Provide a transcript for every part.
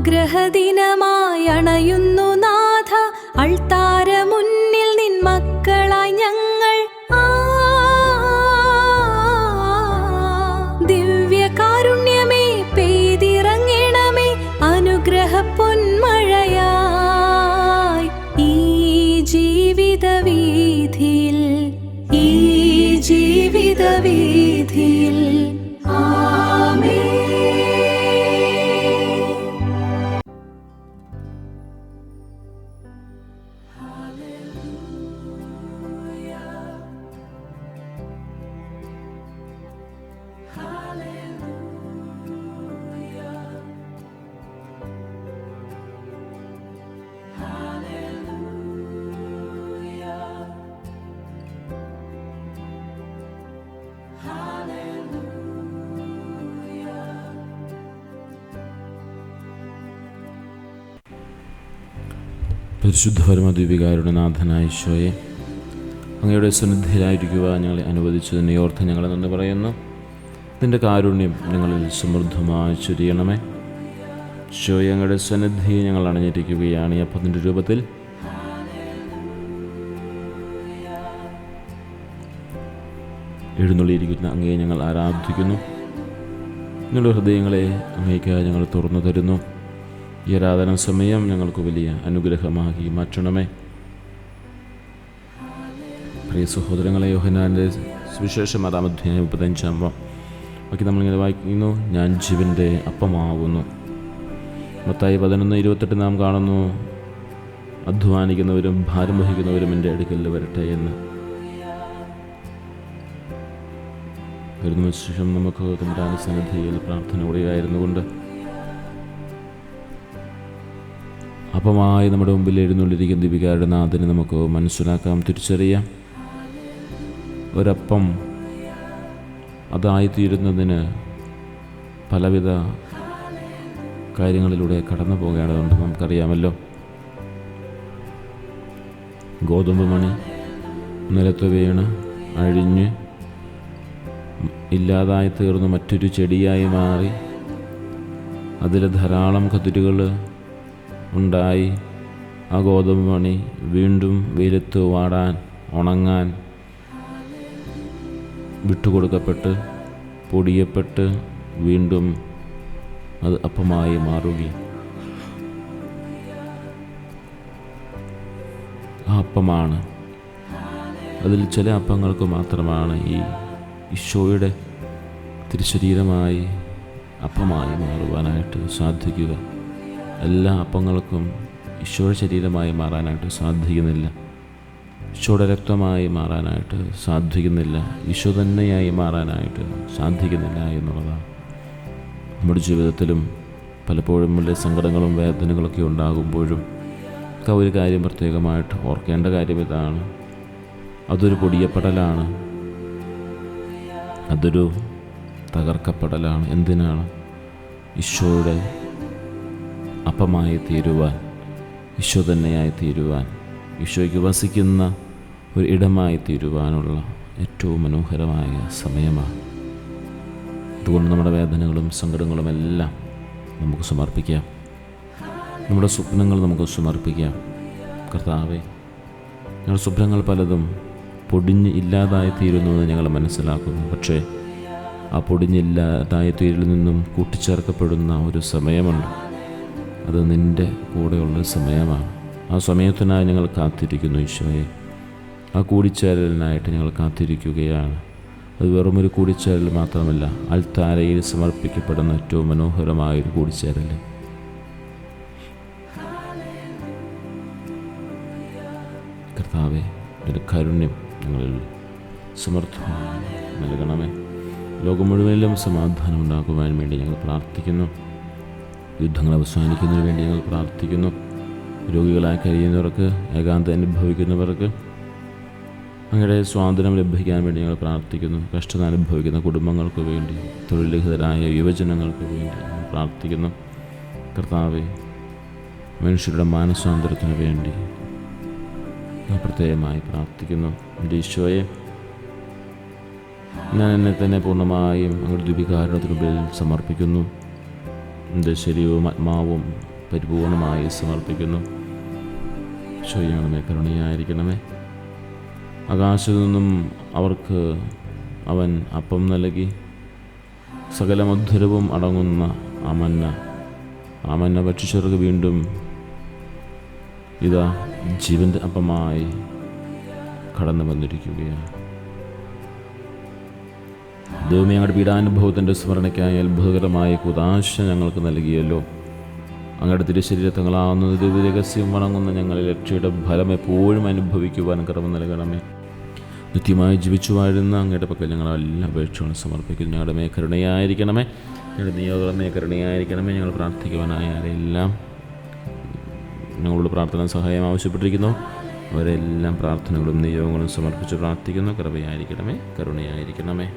അനുഗ്രഹദിനമായി അണയുന്നു നാഥ, അൾത്താര മുന്നിൽ നിൻ മക്കളായി ഞങ്ങൾ. ദിവ്യകാരുണ്യമേ പെയ്തിറങ്ങണമേ, അനുഗ്രഹ പൊന്മഴയായി ഈ ജീവിതവീഥിയിൽ, ഈ ജീവിതവീഥിയിൽ. ആമേൻ. പരിശുദ്ധ പരമദ്വീപികാരുടെ നാഥനായ ഈശോയെ, അങ്ങയുടെ സന്നിധിയിലായിരിക്കുവാൻ ഞങ്ങളെ അനുവദിച്ചതിനെ ഓർത്ത് ഞങ്ങളെ നന്ദി പറയുന്നു. നിൻ്റെ കാരുണ്യം ഞങ്ങളിൽ സമൃദ്ധമായി ചൊരിയണമേ. ഈശോയെ, അങ്ങയുടെ സന്നിധിയെ ഞങ്ങൾ അണഞ്ഞിരിക്കുകയാണ്. ഈ അപ്പത്തിൻ്റെ രൂപത്തിൽ എഴുന്നള്ളിയിരിക്കുന്ന അങ്ങയെ ഞങ്ങൾ ആരാധിക്കുന്നു. ഞങ്ങളുടെ ഹൃദയങ്ങളെ അങ്ങേയ്ക്കായി ഞങ്ങൾ തുറന്നു തരുന്നു. ഈ ആരാധന സമയം ഞങ്ങൾക്ക് വലിയ അനുഗ്രഹമാക്കി മാറ്റണമേ. പ്രിയ സഹോദരങ്ങളെ, യോഹന്നാൻ്റെ സുവിശേഷം 6-35 ബാക്കി നമ്മളിങ്ങനെ വായിക്കുന്നു. ഞാൻ ജീവൻ്റെ അപ്പമാകുന്നു. മത്തായി 11:28 നാം കാണുന്നു, അധ്വാനിക്കുന്നവരും ഭാരം വഹിക്കുന്നവരും എൻ്റെ അടുക്കൽ വരട്ടെ എന്ന്. വരുന്ന ശേഷം നമുക്ക് തമ്പുരാന്റെ സന്നിധിയിൽ പ്രാർത്ഥനയോടെയായിരുന്നു കൊണ്ട് അപ്പമായി നമ്മുടെ മുമ്പിൽ എഴുന്നള്ളിരിക്കുന്ന ദീപികാരുടെ നാഥനെ നമുക്ക് മനസ്സിലാക്കാം, തിരിച്ചറിയാം. ഒരപ്പം അതായിത്തീരുന്നതിന് പലവിധ കാര്യങ്ങളിലൂടെ കടന്നു പോകേണ്ടതുണ്ട്. നമുക്കറിയാമല്ലോ, ഗോതമ്പ് മണി നിലത്ത് വീണ് അഴിഞ്ഞ് ഇല്ലാതായി തീർന്ന് മറ്റൊരു ചെടിയായി മാറി അതിൽ ധാരാളം കതിരുകൾ ഉണ്ടായി ആ ഗോതമ്പ് മണി വീണ്ടും വെയിലത്ത് വാടാൻ ഉണങ്ങാൻ വിട്ടുകൊടുക്കപ്പെട്ട് പൊടിയപ്പെട്ട് വീണ്ടും അത് അപ്പമായി മാറുകയും ആ അപ്പമാണ്. അതിൽ ചില അപ്പങ്ങൾക്ക് മാത്രമാണ് ഈ ഈശോയുടെ തിരുശരീരമായി അപ്പമായി മാറുവാനായിട്ട് സാധിക്കുക. എല്ലാ അപ്പങ്ങൾക്കും ഈശോയുടെ ശരീരമായി മാറാനായിട്ട് സാധിക്കുന്നില്ല. ഈശോയുടെ രക്തമായി മാറാനായിട്ട് സാധിക്കുന്നില്ല. ഈശോ തന്നെയായി മാറാനായിട്ട് സാധിക്കുന്നില്ല എന്നുള്ളതാണ്. നമ്മുടെ ജീവിതത്തിലും പലപ്പോഴും വലിയ സങ്കടങ്ങളും വേദനകളൊക്കെ ഉണ്ടാകുമ്പോഴും ഒക്കെ ഒരു കാര്യം പ്രത്യേകമായിട്ട് ഓർക്കേണ്ട കാര്യം ഇതാണ്. അതൊരു പൊടിയപ്പെടലാണ്, അതൊരു തകർക്കപ്പെടലാണ്. എന്തിനാണ്? ഈശോയുടെ അപ്പമായി തീരുവാൻ, ഈശോ തന്നെയായി തീരുവാൻ, ഈശോയ്ക്ക് വസിക്കുന്ന ഒരു ഇടമായി തീരുവാനുള്ള ഏറ്റവും മനോഹരമായ സമയമാണ്. അതുകൊണ്ട് നമ്മുടെ വേദനകളും സങ്കടങ്ങളും എല്ലാം നമുക്ക് സമർപ്പിക്കാം. നമ്മുടെ സ്വപ്നങ്ങൾ നമുക്ക് സമർപ്പിക്കാം. കർത്താവേ, ഞങ്ങളുടെ സ്വപ്നങ്ങൾ പലതും പൊടിഞ്ഞ് ഇല്ലാതായി തീരുന്നുവെന്ന് ഞങ്ങൾ മനസ്സിലാക്കുന്നു. പക്ഷേ ആ പൊടിഞ്ഞില്ലാതായി തീരിൽ നിന്നും കൂട്ടിച്ചേർക്കപ്പെടുന്ന ഒരു സമയമുണ്ട്. അത് നിൻ്റെ കൂടെയുള്ള സമയമാണ്. ആ സമയത്തിനായി ഞങ്ങൾ കാത്തിരിക്കുന്നു ഈശോയെ. ആ കൂടിച്ചേരലിനായിട്ട് ഞങ്ങൾ കാത്തിരിക്കുകയാണ്. അത് വെറുമൊരു കൂടിച്ചേരൽ മാത്രമല്ല, അൾത്താരയിൽ സമർപ്പിക്കപ്പെടുന്ന ഏറ്റവും മനോഹരമായൊരു കൂടിച്ചേരൽ. കർത്താവേ, ഒരു കാരുണ്യം ഞങ്ങളിൽ സമർത്ഥമായി നൽകണമേ. ലോകം മുഴുവനിലും സമാധാനം ഉണ്ടാക്കുവാൻ വേണ്ടി ഞങ്ങൾ പ്രാർത്ഥിക്കുന്നു. യുദ്ധങ്ങൾ അവസാനിക്കുന്നതിന് വേണ്ടി ഞങ്ങൾ പ്രാർത്ഥിക്കുന്നു. രോഗികളായി കഴിയുന്നവർക്ക്, ഏകാന്തം അനുഭവിക്കുന്നവർക്ക് അങ്ങയുടെ സ്വാതന്ത്ര്യം ലഭിക്കാൻ വേണ്ടി ഞങ്ങൾ പ്രാർത്ഥിക്കുന്നു. കഷ്ടത അനുഭവിക്കുന്ന കുടുംബങ്ങൾക്ക് വേണ്ടി, തൊഴിൽരഹിതരായ യുവജനങ്ങൾക്ക് വേണ്ടി ഞങ്ങൾ പ്രാർത്ഥിക്കുന്നു. കർത്താവേ, മനുഷ്യരുടെ മാനസാന്തരത്തിന് വേണ്ടി പ്രത്യേകമായി പ്രാർത്ഥിക്കുന്നു. എൻ്റെ ഈശോയെ, ഞാൻ എന്നെ തന്നെ പൂർണ്ണമായും അങ്ങയുടെ ദീപികാരുണ്യത്തിന് മുമ്പിൽ സമർപ്പിക്കുന്നു. എൻ്റെ ശരീരവും ആത്മാവും പരിപൂർണമായി സമർപ്പിക്കുന്നു. ചെയ്യണമേ, കരുണയായിരിക്കണമേ. ആകാശത്തു നിന്നും അവർക്ക് അവൻ അപ്പം നൽകി, സകല മധുരവും അടങ്ങുന്ന ആ മന്ന ഭക്ഷിച്ചവർക്ക് വീണ്ടും ഇതാ ജീവൻ്റെ അപ്പമായി കടന്നു വന്നിരിക്കുകയാണ്. ദൈവമേ, ഞങ്ങളുടെ പീഡാനുഭവത്തിൻ്റെ സ്മരണയ്ക്കായി അത്ഭുതകരമായ കുദാശ ഞങ്ങൾക്ക് നൽകിയല്ലോ. അങ്ങയുടെ തിരുശരീരത്തങ്ങളാവുന്ന ദിവ്യരഹസ്യം വണങ്ങുന്ന ഞങ്ങളിൽ രക്ഷയുടെ ഫലം എപ്പോഴും അനുഭവിക്കുവാൻ കൃപ നൽകണമേ. നിത്യമായി ജീവിച്ചു വാഴുന്ന അങ്ങയുടെ പക്കൽ ഞങ്ങളെല്ലാം അപേക്ഷകളും സമർപ്പിക്കുന്നു. ഞങ്ങളുടെ മേ കരുണയായിരിക്കണമേ, ഞങ്ങളുടെ നിയോഗമേ കരുണയായിരിക്കണമേ. ഞങ്ങൾ പ്രാർത്ഥിക്കുവാനായ ആരെല്ലാം ഞങ്ങളോട് പ്രാർത്ഥന സഹായം ആവശ്യപ്പെട്ടിരിക്കുന്നു, അവരെല്ലാം പ്രാർത്ഥനകളും നിയോഗങ്ങളും സമർപ്പിച്ച് പ്രാർത്ഥിക്കുന്നു. കൃപയായിരിക്കണമേ, കരുണയായിരിക്കണമേ.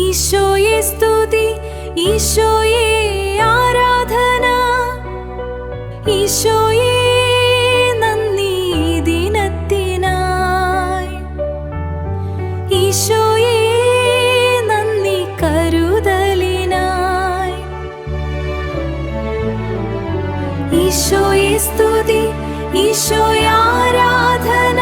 ഈശോയെ സ്തുതി, ഈശോയെ ആരാധന, ഈശോയെ നന്ദി ദിനത്തിനായി, ഈശോയെ നന്ദി കരുതലിനായി. ഈശോയെ സ്തുതി, ഈശോയെ ആരാധന,